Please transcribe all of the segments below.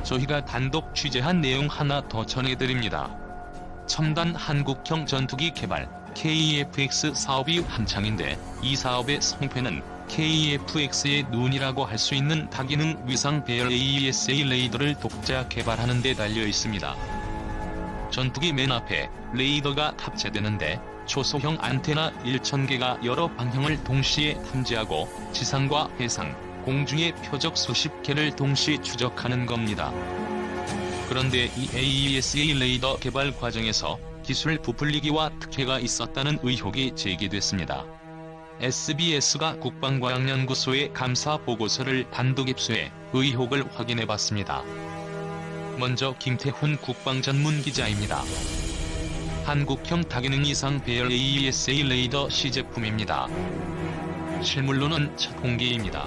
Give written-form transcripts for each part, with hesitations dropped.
저희가 단독 취재한 내용 하나 더 전해드립니다. 첨단 한국형 전투기 개발 KF-X 사업이 한창인데 이 사업의 성패는 KF-X의 눈이라고 할 수 있는 다기능 위상 배열 AESA 레이더를 독자 개발하는 데 달려 있습니다. 전투기 맨 앞에 레이더가 탑재되는데 초소형 안테나 1000개가 여러 방향을 동시에 탐지하고 지상과 해상, 공중의 표적 수십 개를 동시 추적하는 겁니다. 그런데 이 AESA 레이더 개발 과정에서 기술 부풀리기와 특혜가 있었다는 의혹이 제기됐습니다. SBS가 국방과학연구소의 감사 보고서를 단독 입수해 의혹을 확인해봤습니다. 먼저 김태훈 국방전문기자입니다. 한국형 다기능 이상 배열 AESA 레이더 시제품입니다. 실물로는 첫 공개입니다.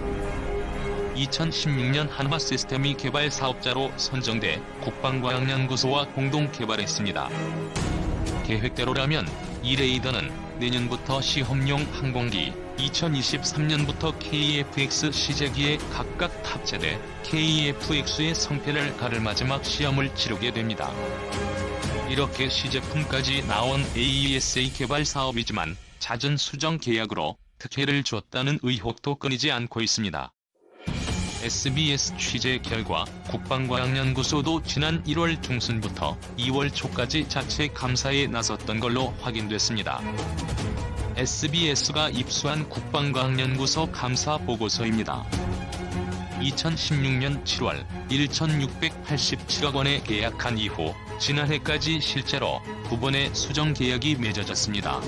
2016년 한화 시스템이 개발 사업자로 선정돼 국방과학연구소와 공동 개발했습니다. 계획대로라면 이 레이더는 내년부터 시험용 항공기, 2023년부터 KF-X 시제기에 각각 탑재돼 KF-X의 성패를 가를 마지막 시험을 치르게 됩니다. 이렇게 시제품까지 나온 AESA 개발 사업이지만 잦은 수정 계약으로 특혜를 줬다는 의혹도 끊이지 않고 있습니다. SBS 취재 결과 국방과학연구소도 지난 1월 중순부터 2월 초까지 자체 감사에 나섰던 걸로 확인됐습니다. SBS가 입수한 국방과학연구소 감사 보고서입니다. 2016년 7월 1,687억 원에 계약한 이후 지난해까지 실제로 9번의 수정 계약이 맺어졌습니다.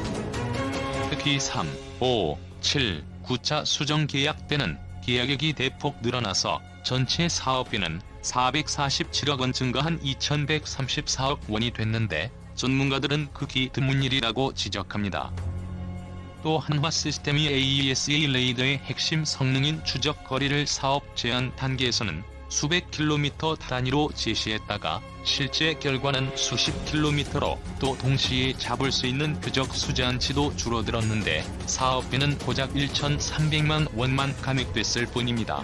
특히 3, 5, 7, 9차 수정 계약 때는 계약액이 대폭 늘어나서 전체 사업비는 447억 원 증가한 2,134억 원이 됐는데 전문가들은 극히 드문 일이라고 지적합니다. 또 한화 시스템이 AESA 레이더의 핵심 성능인 추적 거리를 사업 제한 단계에서는 수백 킬로미터 단위로 제시했다가 실제 결과는 수십 킬로미터로 또 동시에 잡을 수 있는 표적 수제한치도 줄어들었는데 사업비는 고작 1,300만 원만 감액됐을 뿐입니다.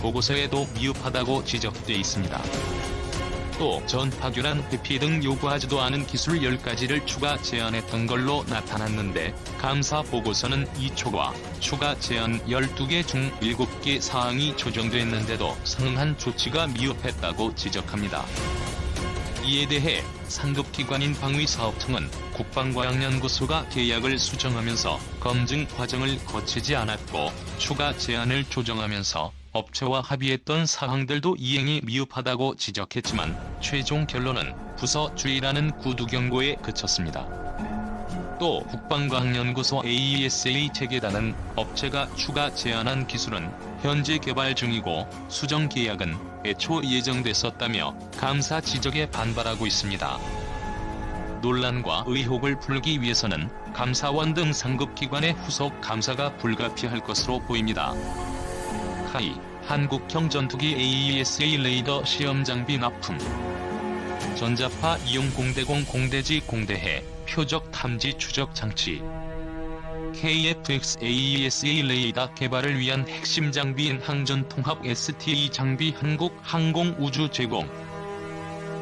보고서에도 미흡하다고 지적돼 있습니다. 또 전파교란 회피 등 요구하지도 않은 기술 10가지를 추가 제안했던 걸로 나타났는데 감사 보고서는 이 추가 제안 12개 중 7개 사항이 조정됐는데도 성능한 조치가 미흡했다고 지적합니다. 이에 대해 상급기관인 방위사업청은 국방과학연구소가 계약을 수정하면서 검증 과정을 거치지 않았고 추가 제안을 조정하면서 업체와 합의했던 사항들도 이행이 미흡하다고 지적했지만 최종 결론은 부서 주의라는 구두 경고에 그쳤습니다. 또 국방과학연구소 AESA 체계단은 업체가 추가 제안한 기술은 현재 개발 중이고 수정 계약은 애초 예정됐었다며 감사 지적에 반발하고 있습니다. 논란과 의혹을 풀기 위해서는 감사원 등 상급기관의 후속 감사가 불가피할 것으로 보입니다. 하이, 한국형 전투기 AESA 레이더 시험장비 납품. 전자파 이용 공대공 공대지 공대해 표적 탐지 추적 장치. KF-X AESA 레이더 개발을 위한 핵심 장비인 항전통합 STA 장비 한국항공우주 제공.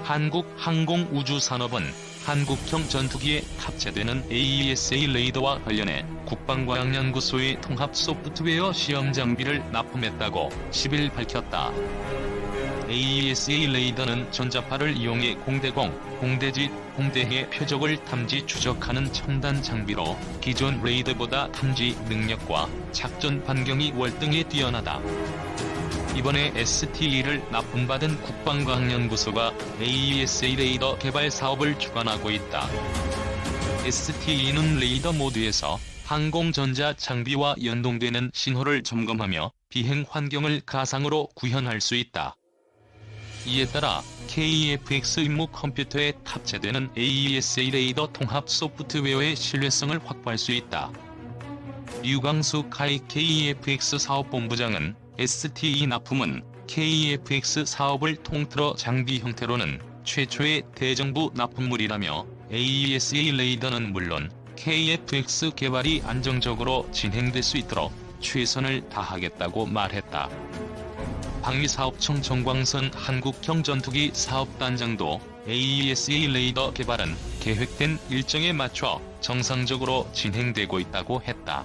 한국항공우주산업은 한국형 전투기에 탑재되는 AESA 레이더와 관련해 국방과학연구소의 통합 소프트웨어 시험 장비를 납품했다고 10일 밝혔다. AESA 레이더는 전자파를 이용해 공대공, 공대지, 공대해 표적을 탐지 추적하는 첨단 장비로 기존 레이더보다 탐지 능력과 작전 반경이 월등히 뛰어나다. 이번에 STE를 납품받은 국방과학연구소가 AESA 레이더 개발 사업을 주관하고 있다. STE는 레이더 모드에서 항공전자 장비와 연동되는 신호를 점검하며 비행 환경을 가상으로 구현할 수 있다. 이에 따라 KF-X 임무 컴퓨터에 탑재되는 AESA 레이더 통합 소프트웨어의 신뢰성을 확보할 수 있다. 류광수 KF-X 사업본부장은 STE 납품은 KF-X 사업을 통틀어 장비 형태로는 최초의 대정부 납품물이라며 AESA 레이더는 물론 KF-X 개발이 안정적으로 진행될 수 있도록 최선을 다하겠다고 말했다. 방위사업청 정광선 한국형 전투기 사업단장도 AESA 레이더 개발은 계획된 일정에 맞춰 정상적으로 진행되고 있다고 했다.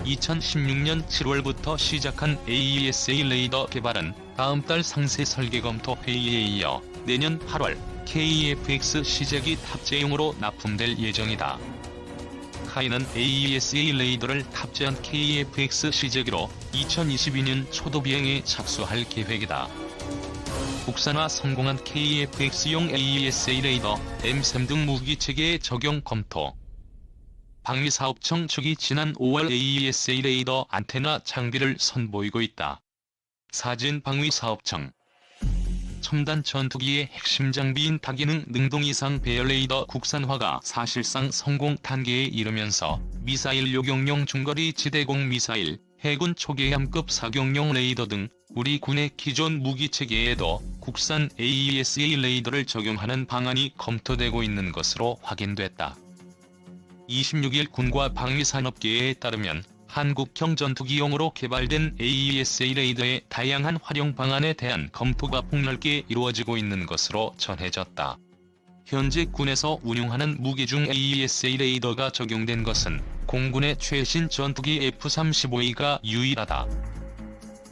2016년 7월부터 시작한 AESA 레이더 개발은 다음 달 상세 설계 검토 회의에 이어 내년 8월 KF-X 시제기 탑재용으로 납품될 예정이다. 카이는 AESA 레이더를 탑재한 KF-X 시제기로 2022년 초도 비행에 착수할 계획이다. 국산화 성공한 KF-X용 AESA 레이더, M3 등 무기체계의 적용 검토. 방위사업청 측이 지난 5월 AESA 레이더 안테나 장비를 선보이고 있다. 사진 방위사업청. 첨단 전투기의 핵심 장비인 다기능 능동 이상 배열 레이더 국산화가 사실상 성공 단계에 이르면서 미사일 요격용 중거리 지대공 미사일, 해군 초계함급 사격용 레이더 등 우리 군의 기존 무기체계에도 국산 AESA 레이더를 적용하는 방안이 검토되고 있는 것으로 확인됐다. 26일 군과 방위산업계에 따르면 한국형 전투기용으로 개발된 AESA 레이더의 다양한 활용 방안에 대한 검토가 폭넓게 이루어지고 있는 것으로 전해졌다. 현재 군에서 운용하는 무기 중 AESA 레이더가 적용된 것은 공군의 최신 전투기 F-35A가 유일하다.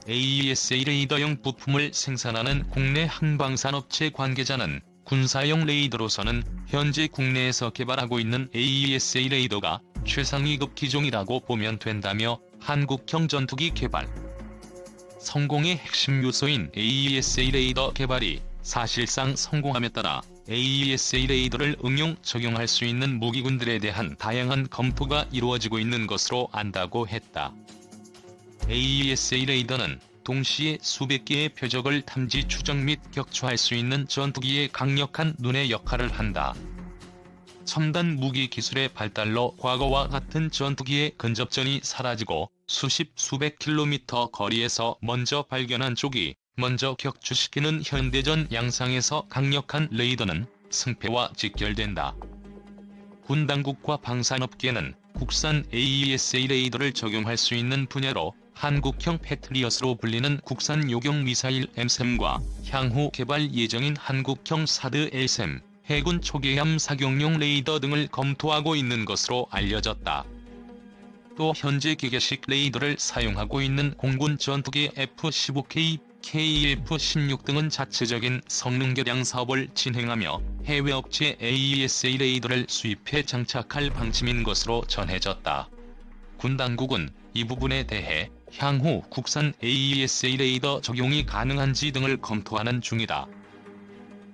AESA 레이더용 부품을 생산하는 국내 항방산업체 관계자는 군사용 레이더로서는 현재 국내에서 개발하고 있는 AESA 레이더가 최상위급 기종이라고 보면 된다며 한국형 전투기 개발 성공의 핵심 요소인 AESA 레이더 개발이 사실상 성공함에 따라 AESA 레이더를 응용 적용할 수 있는 무기군들에 대한 다양한 검토가 이루어지고 있는 것으로 안다고 했다. AESA 레이더는 동시에 수백 개의 표적을 탐지 추적 및 격추할 수 있는 전투기의 강력한 눈의 역할을 한다. 첨단 무기 기술의 발달로 과거와 같은 전투기의 근접전이 사라지고 수백 킬로미터 거리에서 먼저 발견한 쪽이 먼저 격추시키는 현대전 양상에서 강력한 레이더는 승패와 직결된다. 군 당국과 방산업계는 국산 AESA 레이더를 적용할 수 있는 분야로 한국형 패트리엇으로 불리는 국산 요격 미사일 M3과 향후 개발 예정인 한국형 사드 LSM, 해군 초계함 사격용 레이더 등을 검토하고 있는 것으로 알려졌다. 또 현재 기계식 레이더를 사용하고 있는 공군 전투기 F-15K, KF-16 등은 자체적인 성능 개량 사업을 진행하며 해외 업체 AESA 레이더를 수입해 장착할 방침인 것으로 전해졌다. 군 당국은 이 부분에 대해 향후 국산 AESA 레이더 적용이 가능한지 등을 검토하는 중이다.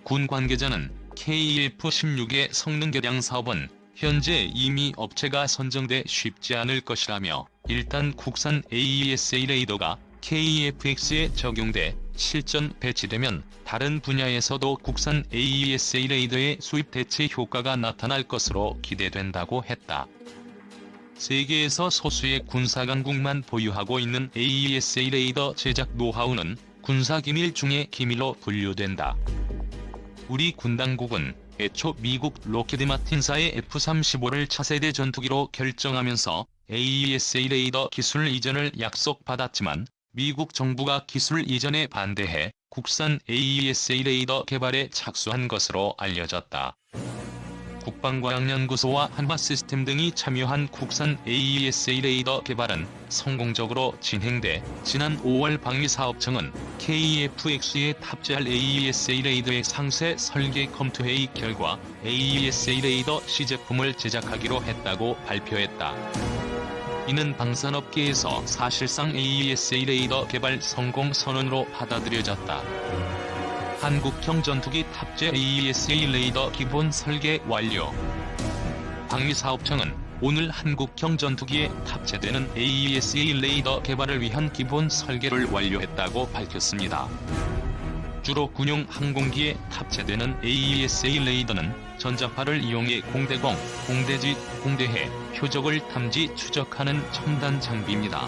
군 관계자는 KF-16의 성능 개량 사업은 현재 이미 업체가 선정돼 쉽지 않을 것이라며 일단 국산 AESA 레이더가 KF-X에 적용돼 실전 배치되면 다른 분야에서도 국산 AESA 레이더의 수입 대체 효과가 나타날 것으로 기대된다고 했다. 세계에서 소수의 군사강국만 보유하고 있는 AESA 레이더 제작 노하우는 군사기밀 중의 기밀로 분류된다. 우리 군 당국은 애초 미국 로키드 마틴사의 F-35를 차세대 전투기로 결정하면서 AESA 레이더 기술 이전을 약속받았지만 미국 정부가 기술 이전에 반대해 국산 AESA 레이더 개발에 착수한 것으로 알려졌다. 국방과학연구소와 한화시스템 등이 참여한 국산 AESA 레이더 개발은 성공적으로 진행돼 지난 5월 방위사업청은 KF-X에 탑재할 AESA 레이더의 상세 설계 검토회의 결과 AESA 레이더 시제품을 제작하기로 했다고 발표했다. 이는 방산업계에서 사실상 AESA 레이더 개발 성공 선언으로 받아들여졌다. 한국형 전투기 탑재 AESA 레이더 기본 설계 완료. 방위사업청은 오늘 한국형 전투기에 탑재되는 AESA 레이더 개발을 위한 기본 설계를 완료했다고 밝혔습니다. 주로 군용 항공기에 탑재되는 AESA 레이더는 전자파를 이용해 공대공, 공대지, 공대해, 표적을 탐지 추적하는 첨단 장비입니다.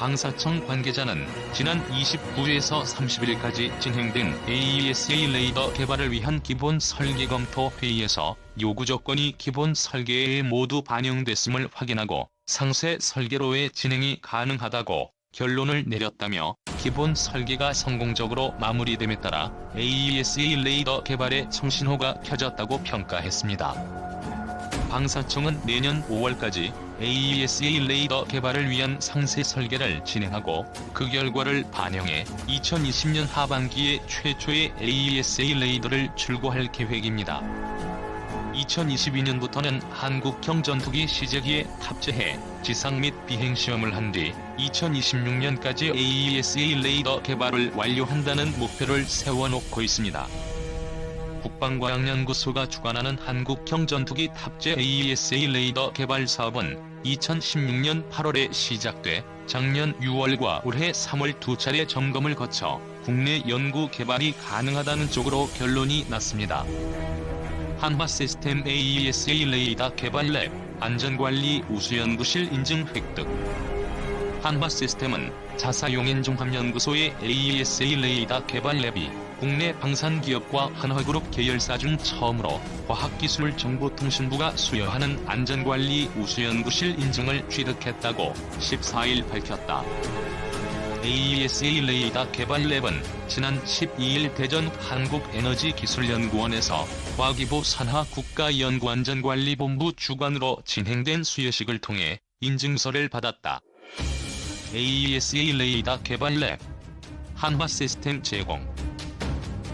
방사청 관계자는 지난 29일에서 30일까지 진행된 AESA 레이더 개발을 위한 기본 설계 검토 회의에서 요구 조건이 기본 설계에 모두 반영됐음을 확인하고 상세 설계로의 진행이 가능하다고 결론을 내렸다며 기본 설계가 성공적으로 마무리됨에 따라 AESA 레이더 개발의 청신호가 켜졌다고 평가했습니다. 방사청은 내년 5월까지 AESA 레이더 개발을 위한 상세 설계를 진행하고 그 결과를 반영해 2020년 하반기에 최초의 AESA 레이더를 출고할 계획입니다. 2022년부터는 한국형 전투기 시제기에 탑재해 지상 및 비행 시험을 한 뒤 2026년까지 AESA 레이더 개발을 완료한다는 목표를 세워놓고 있습니다. 국방과학연구소가 주관하는 한국형 전투기 탑재 AESA 레이더 개발 사업은 2016년 8월에 시작돼 작년 6월과 올해 3월 두 차례 점검을 거쳐 국내 연구 개발이 가능하다는 쪽으로 결론이 났습니다. 한화시스템 AESA 레이더 개발랩 안전관리 우수연구실 인증 획득. 한화시스템은 자사용인종합연구소의 AESA 레이더 개발랩이 국내 방산기업과 한화그룹 계열사 중 처음으로 과학기술정보통신부가 수여하는 안전관리 우수연구실 인증을 취득했다고 14일 밝혔다. AESA 레이더 개발랩은 지난 12일 대전 한국에너지기술연구원에서 과기부 산하국가연구안전관리본부 주관으로 진행된 수여식을 통해 인증서를 받았다. AESA 레이더 개발랩 한화시스템 제공.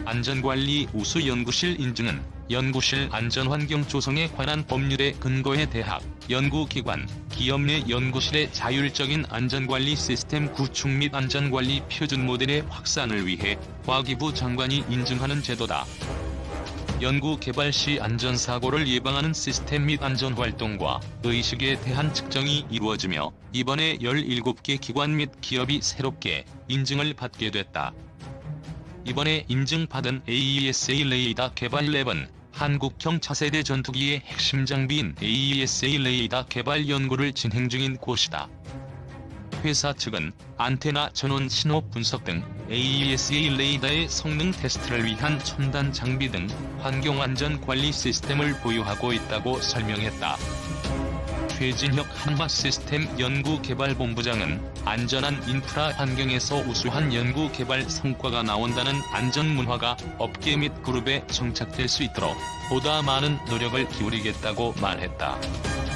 안전관리 우수연구실 인증은 연구실 안전환경 조성에 관한 법률에 근거해 대학, 연구기관, 기업 내 연구실의 자율적인 안전관리 시스템 구축 및 안전관리 표준 모델의 확산을 위해 과기부 장관이 인증하는 제도다. 연구 개발 시 안전사고를 예방하는 시스템 및 안전활동과 의식에 대한 측정이 이루어지며 이번에 17개 기관 및 기업이 새롭게 인증을 받게 됐다. 이번에 인증받은 AESA 레이더 개발랩은 한국형 차세대 전투기의 핵심 장비인 AESA 레이더 개발 연구를 진행 중인 곳이다. 회사 측은 안테나 전원 신호 분석 등 AESA 레이더의 성능 테스트를 위한 첨단 장비 등 환경안전관리 시스템을 보유하고 있다고 설명했다. 최진혁 한화시스템 연구개발본부장은 안전한 인프라 환경에서 우수한 연구개발 성과가 나온다는 안전문화가 업계 및 그룹에 정착될 수 있도록 보다 많은 노력을 기울이겠다고 말했다.